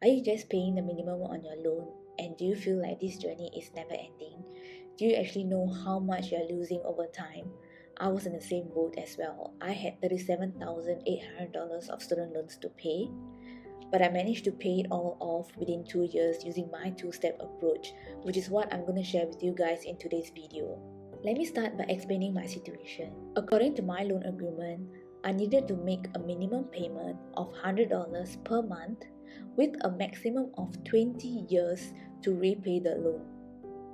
Are you just paying the minimum on your loan? And do you feel like this journey is never ending? Do you actually know how much you're losing over time? I was in the same boat as well. I had $37,800 of student loans to pay, but I managed to pay it all off within 2 years using my two-step approach, which is what I'm going to share with you guys in today's video. Let me start by explaining my situation. According to my loan agreement, I needed to make a minimum payment of $100 per month with a maximum of 20 years to repay the loan.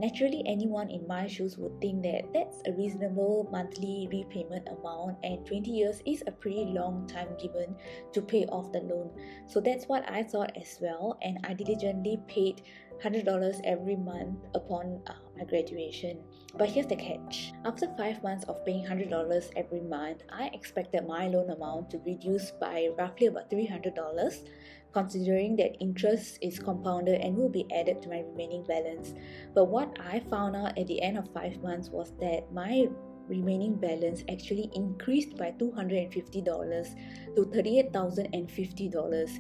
Naturally, anyone in my shoes would think that that's a reasonable monthly repayment amount, and 20 years is a pretty long time given to pay off the loan. So that's what I thought as well, and I diligently paid $100 every month upon my graduation. But here's the catch. After 5 months of paying $100 every month, I expected my loan amount to reduce by roughly about $300, considering that interest is compounded and will be added to my remaining balance. But what I found out at the end of 5 months was that my remaining balance actually increased by $250 to $38,050,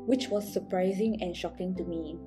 which was surprising and shocking to me.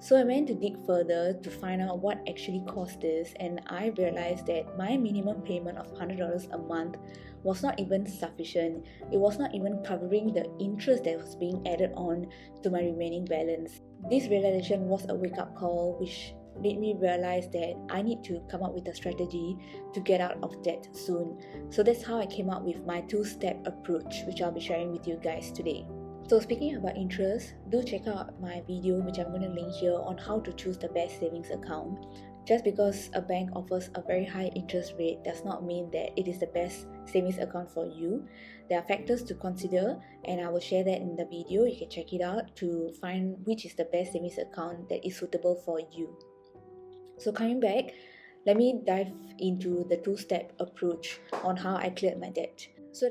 So I went to dig further to find out what actually caused this, and I realized that my minimum payment of $100 a month was not even sufficient. It was not even covering the interest that was being added on to my remaining balance. This realization was a wake-up call, which made me realize that I need to come up with a strategy to get out of debt soon. So that's how I came up with my two-step approach, which I'll be sharing with you guys today. So speaking about interest, do check out my video, which I'm going to link here, on how to choose the best savings account. Just because a bank offers a very high interest rate does not mean that it is the best savings account for you. There are factors to consider, and I will share that in the video. You can check it out to find which is the best savings account that is suitable for you. So coming back, let me dive into the two-step approach on how I cleared my debt. So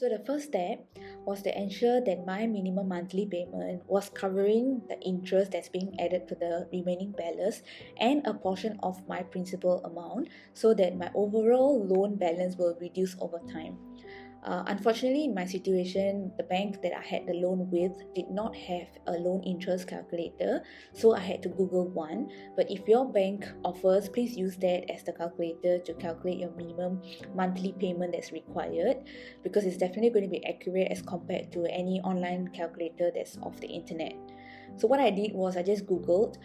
the first step was to ensure that my minimum monthly payment was covering the interest that's being added to the remaining balance and a portion of my principal amount, so that my overall loan balance will reduce over time. Unfortunately, in my situation, the bank that I had the loan with did not have a loan interest calculator, so I had to Google one. But if your bank offers, please use that as the calculator to calculate your minimum monthly payment that's required, because it's definitely going to be accurate as compared to any online calculator that's off the internet. So what I did was I just Googled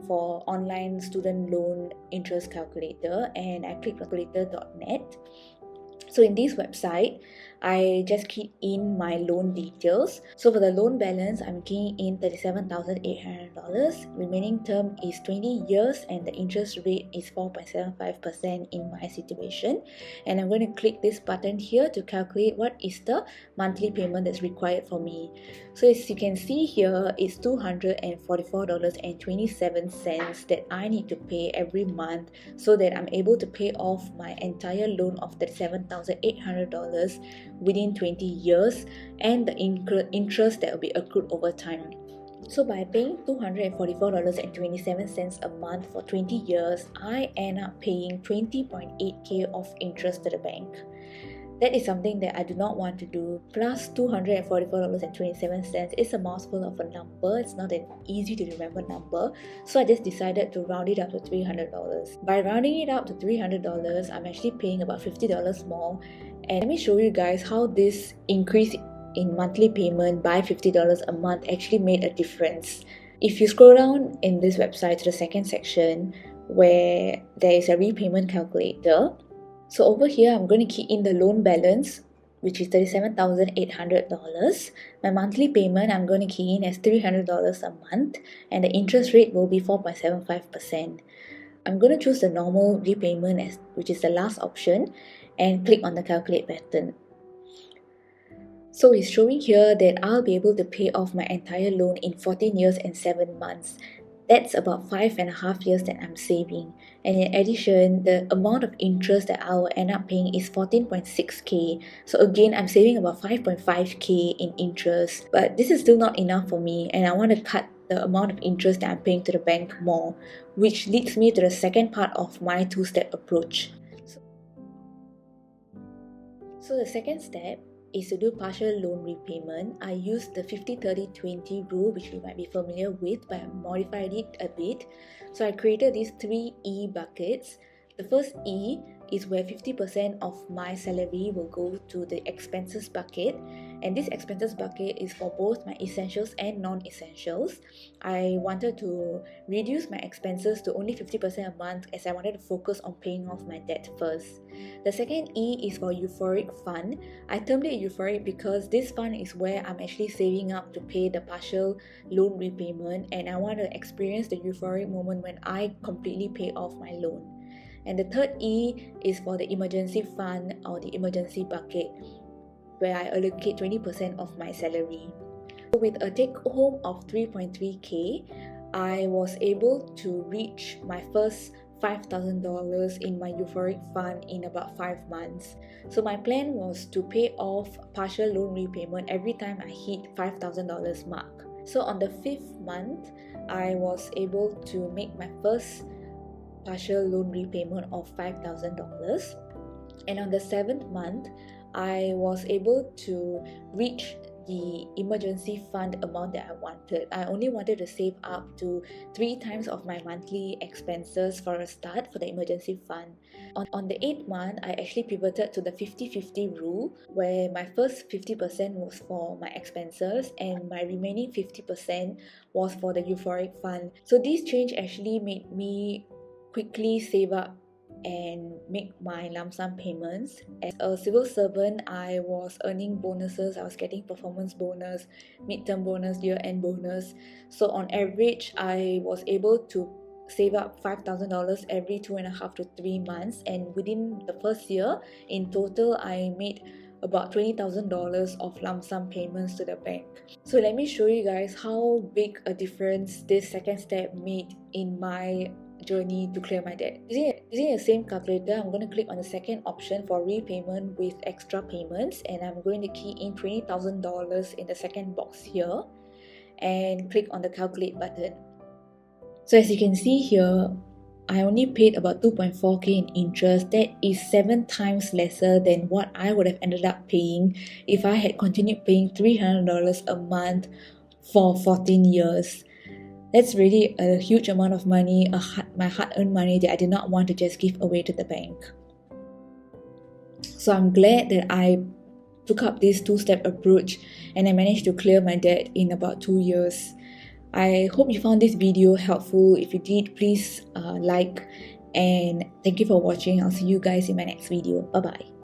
for online student loan interest calculator, and I clicked calculator.net. So in this website, I just keyed in my loan details. So for the loan balance, I'm keying in $37,800. Remaining term is 20 years and the interest rate is 4.75% in my situation. And I'm going to click this button here to calculate what is the monthly payment that's required for me. So as you can see here, it's $244.27 that I need to pay every month so that I'm able to pay off my entire loan of $37,800 within 20 years and the interest that will be accrued over time. So by paying $244.27 a month for 20 years, I end up paying 20.8k of interest to the bank. That is something that I do not want to do. Plus $244.27 is a mouthful of a number. It's not an easy to remember number. So I just decided to round it up to $300. By rounding it up to $300, I'm actually paying about $50 more. And let me show you guys how this increase in monthly payment by $50 a month actually made a difference. If you scroll down in this website to the second section where there is a repayment calculator, so over here, I'm going to key in the loan balance, which is $37,800. My monthly payment, I'm going to key in as $300 a month, and the interest rate will be 4.75%. I'm going to choose the normal repayment, which is the last option, and click on the calculate button. So it's showing here that I'll be able to pay off my entire loan in 14 years and 7 months. That's about 5.5 years that I'm saving. And in addition, the amount of interest that I will end up paying is 14.6k. So again, I'm saving about 5.5k in interest. But this is still not enough for me, and I want to cut the amount of interest that I'm paying to the bank more, which leads me to the second part of my two-step approach. So the second step is to do partial loan repayment. I used the 50-30-20 rule, which you might be familiar with, but I modified it a bit. So I created these 3 E buckets. The first E is where 50% of my salary will go to the expenses bucket, and this expenses bucket is for both my essentials and non-essentials. I wanted to reduce my expenses to only 50% a month, as I wanted to focus on paying off my debt first. The second E is for euphoric fund. I termed it euphoric because this fund is where I'm actually saving up to pay the partial loan repayment, and I want to experience the euphoric moment when I completely pay off my loan. And the third E is for the emergency fund or the emergency bucket, where I allocate 20% of my salary. So with a take home of 3.3k, I was able to reach my first $5,000 in my euphoric fund in about 5 months. So my plan was to pay off partial loan repayment every time I hit $5,000 mark. So on the 5th month, I was able to make my first partial loan repayment of $5,000, and on the 7th month I was able to reach the emergency fund amount that I wanted. I only wanted to save up to 3 times of my monthly expenses for a start for the emergency fund. On the 8th month, I actually pivoted to the 50-50 rule, where my first 50% was for my expenses and my remaining 50% was for the euphoric fund. So this change actually made me quickly save up and make my lump sum payments. As a civil servant, I was earning bonuses. I was getting performance bonus, midterm bonus, year-end bonus. So on average, I was able to save up $5,000 every 2.5 to 3 months, and within the first year, in total, I made about $20,000 of lump sum payments to the bank. So let me show you guys how big a difference this second step made in my journey to clear my debt. Using the same calculator, I'm going to click on the second option for repayment with extra payments, and I'm going to key in $20,000 in the second box here and click on the calculate button. So as you can see here, I only paid about 2.4k in interest. That is 7 times lesser than what I would have ended up paying if I had continued paying $300 a month for 14 years. That's really a huge amount of money, my hard-earned money that I did not want to just give away to the bank. So I'm glad that I took up this 2-step approach and I managed to clear my debt in about 2 years. I hope you found this video helpful. If you did, please like, and thank you for watching. I'll see you guys in my next video. Bye bye.